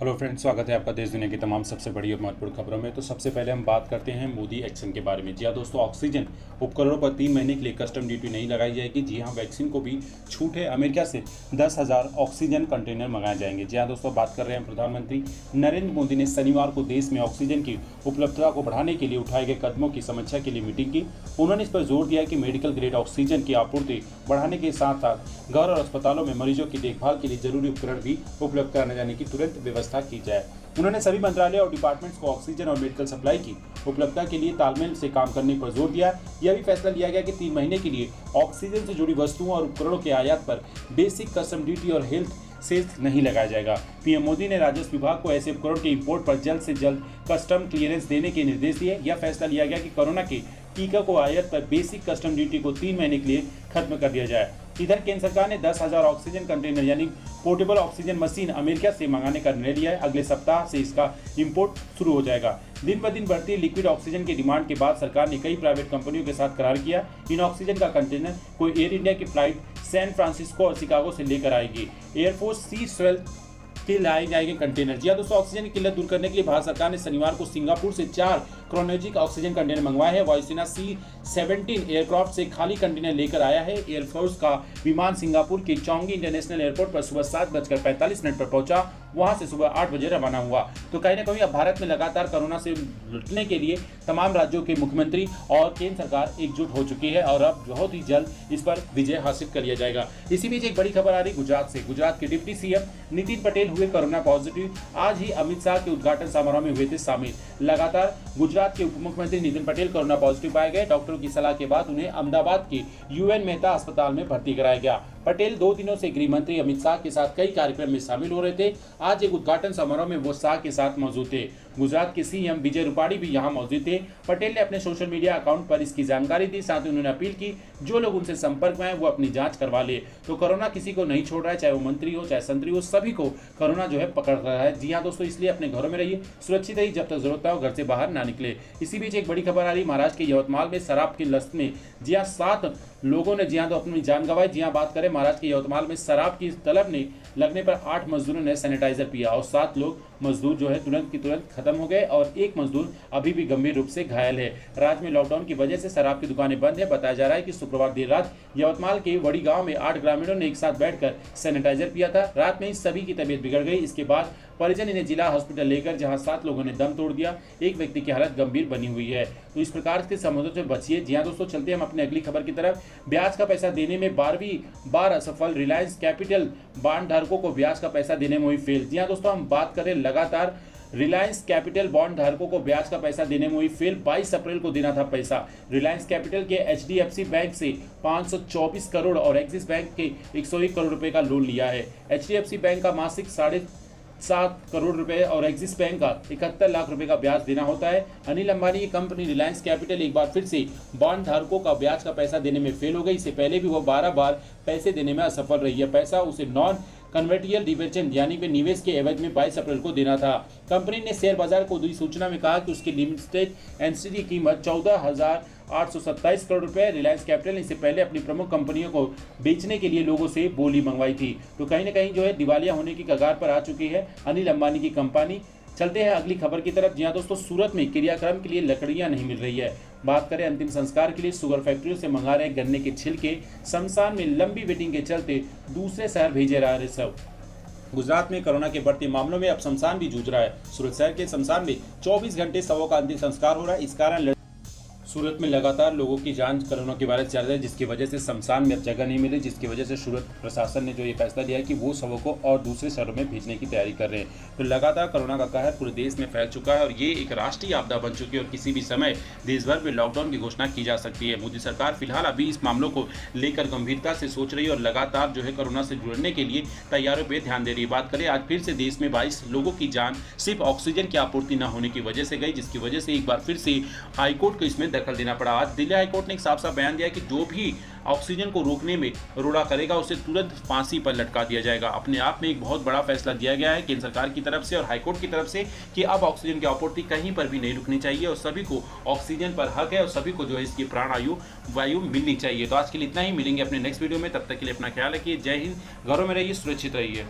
Hello friends, स्वागत है आपका देश दुनिया की तमाम सबसे बड़ी और महत्वपूर्ण खबरों में। तो सबसे पहले हम बात करते हैं मोदी एक्शन के बारे में। जी हाँ दोस्तों, ऑक्सीजन उपकरणों पर 3 महीने के लिए कस्टम ड्यूटी नहीं लगाई जाएगी। जी हाँ, वैक्सीन को भी छूट है। अमेरिका से 10,000 ऑक्सीजन कंटेनर मंगाए जाएंगे। जी हाँ दोस्तों, बात कर रहे हैं प्रधानमंत्री नरेंद्र मोदी ने शनिवार को देश में ऑक्सीजन की उपलब्धता को बढ़ाने के लिए उठाए गए कदमों की समीक्षा के लिए मीटिंग की। उन्होंने इस पर जोर दिया कि मेडिकल ग्रेड ऑक्सीजन की आपूर्ति बढ़ाने के साथ साथ घर और अस्पतालों में मरीजों की देखभाल के लिए जरूरी उपकरण भी उपलब्ध कराने जाने की तुरंत व्यवस्था की जाए। उन्होंने सभी मंत्रालय और डिपार्टमेंट्स को ऑक्सीजन और मेडिकल सप्लाई की उपलब्धता के लिए तालमेल से काम करने पर जोर दिया। यह भी फैसला लिया गया कि 3 महीने के लिए ऑक्सीजन से जुड़ी वस्तुओं और उपकरणों के आयात पर बेसिक कस्टम ड्यूटी और हेल्थ सेस नहीं लगाया जाएगा। पीएम मोदी ने राजस्व विभाग को ऐसे उपकरणों के इंपोर्ट पर जल्द से जल्द कस्टम क्लियरेंस देने के निर्देश दिए। यह फैसला लिया गया कि कोरोना के टीका को आयात पर बेसिक कस्टम ड्यूटी को 3 महीने के लिए खत्म कर दिया जाए। इधर केंद्र सरकार ने 10,000 ऑक्सीजन कंटेनर यानी पोर्टेबल ऑक्सीजन मशीन अमेरिका से मंगाने का निर्णय लिया है। अगले सप्ताह से इसका इंपोर्ट शुरू हो जाएगा। दिन ब दिन बढ़ती लिक्विड ऑक्सीजन की डिमांड के बाद सरकार ने कई प्राइवेट कंपनियों के साथ करार किया। इन ऑक्सीजन का कंटेनर कोई एयर इंडिया की फ्लाइट सैन फ्रांसिस्को और शिकागो से लेकर आएगी। एयरफोर्स C-12 के लाए जाएंगे कंटेनर। जी दोस्तों, ऑक्सीजन की किल्लत दूर करने के लिए भारत सरकार ने शनिवार को सिंगापुर से 4 क्रोनोलॉजिक ऑक्सीजन कंटेनर मंगवाए हैं। वायुसेना C-17 एयरक्राफ्ट से खाली कंटेनर लेकर आया है। एयरफोर्स का विमान सिंगापुर के चोंगी इंटरनेशनल एयरपोर्ट पर सुबह 7:45 पर पहुंचा। वहां से सुबह 8 बजे रवाना हुआ। तो कहीं ना कहीं अब भारत में लगातार कोरोना से लड़ने के लिए तमाम राज्यों के मुख्यमंत्री और केंद्र सरकार एकजुट हो चुकी है और अब बहुत ही जल्द इस पर विजय हासिल कर लिया जाएगा। इसी बीच एक बड़ी खबर आ रही गुजरात से। गुजरात के डिप्टी सीएम नितिन पटेल हुए कोरोना पॉजिटिव। आज ही अमित शाह के उद्घाटन समारोह में हुए थे शामिल। लगातार गुजरात के उप मुख्यमंत्री नितिन पटेल कोरोना पॉजिटिव पाए गए। डॉक्टरों की सलाह के बाद उन्हें अहमदाबाद के UN मेहता अस्पताल में भर्ती कराया गया। पटेल 2 दिनों से गृह मंत्री अमित शाह के साथ कई कार्यक्रम में शामिल हो रहे थे। आज एक उद्घाटन समारोह में वो शाह के साथ मौजूद थे। गुजरात के सीएम विजय रूपाणी भी यहां मौजूद थे। पटेल ने अपने सोशल मीडिया अकाउंट पर इसकी जानकारी दी। साथ ही उन्होंने अपील की जो लोग उनसे संपर्क में आए वो अपनी जांच करवा ले। तो कोरोना किसी को नहीं छोड़ रहा है, चाहे वो मंत्री हो चाहे संतरी हो, सभी को कोरोना जो है पकड़ रहा है। जी हाँ दोस्तों, इसलिए अपने घरों में रहिए, सुरक्षित रहिए, जब तक जरूरत हो घर से बाहर ना निकले। इसी बीच एक बड़ी खबर आ रही महाराष्ट्र के यवतमाल में शराब की लत में जी हाँ 7 लोगों ने जी हाँ तो अपनी जान गंवाई। जी हाँ, बात करें महाराष्ट्र के यवतमाल में शराब की तलब ने लगने पर 8 मजदूरों ने सैनिटाइजर पिया और 7 लोग मजदूर जो है तुरंत की तुरंत खत्म हो गए और एक मजदूर अभी भी गंभीर रूप से घायल है। राज्य में लॉकडाउन की वजह से शराब की दुकानें बंद है। बताया जा रहा है कि शुक्रवार देर रात यवतमाल के वड़ी गांव में 8 ग्रामीणों ने एक साथ बैठकर सैनिटाइजर पिया था। रात में ही सभी की तबीयत बिगड़ गई। इसके बाद परिजन इन्हें जिला हॉस्पिटल लेकर जहां 7 लोगों ने दम तोड़ दिया। एक व्यक्ति की हालत गंभीर बनी हुई है। तो इस प्रकार के समुद्र से बचिए। जी हाँ दोस्तों, चलते हम अपने अगली खबर की तरफ। ब्याज का पैसा देने में 12वीं बार असफल, रिलायंस कैपिटल बॉन्ड धारकों को ब्याज का पैसा देने में हुई फेल। जी हाँ दोस्तों, हम बात करें लगातार रिलायंस कैपिटल बॉन्ड धारकों को ब्याज का पैसा देने में हुई फेल। 22 अप्रैल को देना था पैसा। रिलायंस कैपिटल के HDFC बैंक से 524 करोड़ और एक्सिस बैंक के 101 करोड़ रुपए का लोन लिया है। HDFC बैंक का मासिक 7.5 करोड़ रुपए और एक्सिस बैंक का 71 लाख रुपए का ब्याज देना होता है। अनिल अंबानी की कंपनी रिलायंस कैपिटल एक बार फिर से बॉन्ड धारकों का ब्याज का पैसा देने में फेल हो गई। इससे पहले भी वो 12 बार पैसे देने में असफल रही है। पैसा उसे नॉन कन्वर्टिबल डिबेंचर यानी कि निवेश के एवज में 22 अप्रैल को देना था। कंपनी ने शेयर बाजार को दी सूचना में कहा कि उसकी लिमिटेड एंटिटी की कीमत 14,827 करोड़ रुपए। रिलायंस कैपिटल ने इससे पहले अपनी प्रमुख कंपनियों को बेचने के लिए लोगों से बोली मंगवाई थी। तो कहीं ना कहीं जो है दिवालिया होने की कगार पर आ चुकी है अनिल अंबानी की कंपनी। चलते हैं अगली खबर की तरफ। जी हाँ दोस्तों, सूरत में क्रियाक्रम के लिए लकड़ियां नहीं मिल रही है। बात करें अंतिम संस्कार के लिए शुगर फैक्ट्रियों से मंगा रहे गन्ने के छिलके। शमशान में लंबी वेटिंग के चलते दूसरे शहर भेजे जा रहे सब। गुजरात में कोरोना के बढ़ते मामलों में अब शमशान भी जूझ रहा है। सूरत शहर के शमशान में 24 घंटे शवों का अंतिम संस्कार हो रहा है। इस कारण सूरत में लगातार लोगों की जान कोरोना के वायरस चल रहा है, जिसकी वजह से शमशान में अब जगह नहीं मिली, जिसकी वजह से सूरत प्रशासन ने जो ये फैसला लिया है कि वो शवों को और दूसरे शहरों में भेजने की तैयारी कर रहे हैं। तो लगातार कोरोना का कहर पूरे देश में फैल चुका है और ये एक राष्ट्रीय आपदा बन चुकी है और किसी भी समय देश भर में लॉकडाउन की घोषणा की जा सकती है। मोदी सरकार फिलहाल अभी इस मामलों को लेकर गंभीरता से सोच रही है और लगातार जो है कोरोना से जुड़ने के लिए तैयारियों पर ध्यान दे रही है। बात करें आज फिर से देश में 22 लोगों की जान सिर्फ ऑक्सीजन की आपूर्ति न होने की वजह से गई, जिसकी वजह से एक बार फिर से हाईकोर्ट को इसमें दखल देना पड़ा। आज दिल्ली हाईकोर्ट ने एक साफ साफ बयान दिया कि जो भी ऑक्सीजन को रोकने में रोड़ा करेगा उसे तुरंत फांसी पर लटका दिया जाएगा। अपने आप में एक बहुत बड़ा फैसला दिया गया है केंद्र सरकार की तरफ से और हाईकोर्ट की तरफ से कि अब ऑक्सीजन की आपूर्ति कहीं पर भी नहीं रुकनी चाहिए और सभी को ऑक्सीजन पर हक है और सभी को जो है इसकी प्राण वायु मिलनी चाहिए। तो आज के लिए इतना ही, मिलेंगे अपने नेक्स्ट वीडियो में। तब तक के लिए अपना ख्याल रखिए। जय हिंद। घरों में रहिए, सुरक्षित रहिए।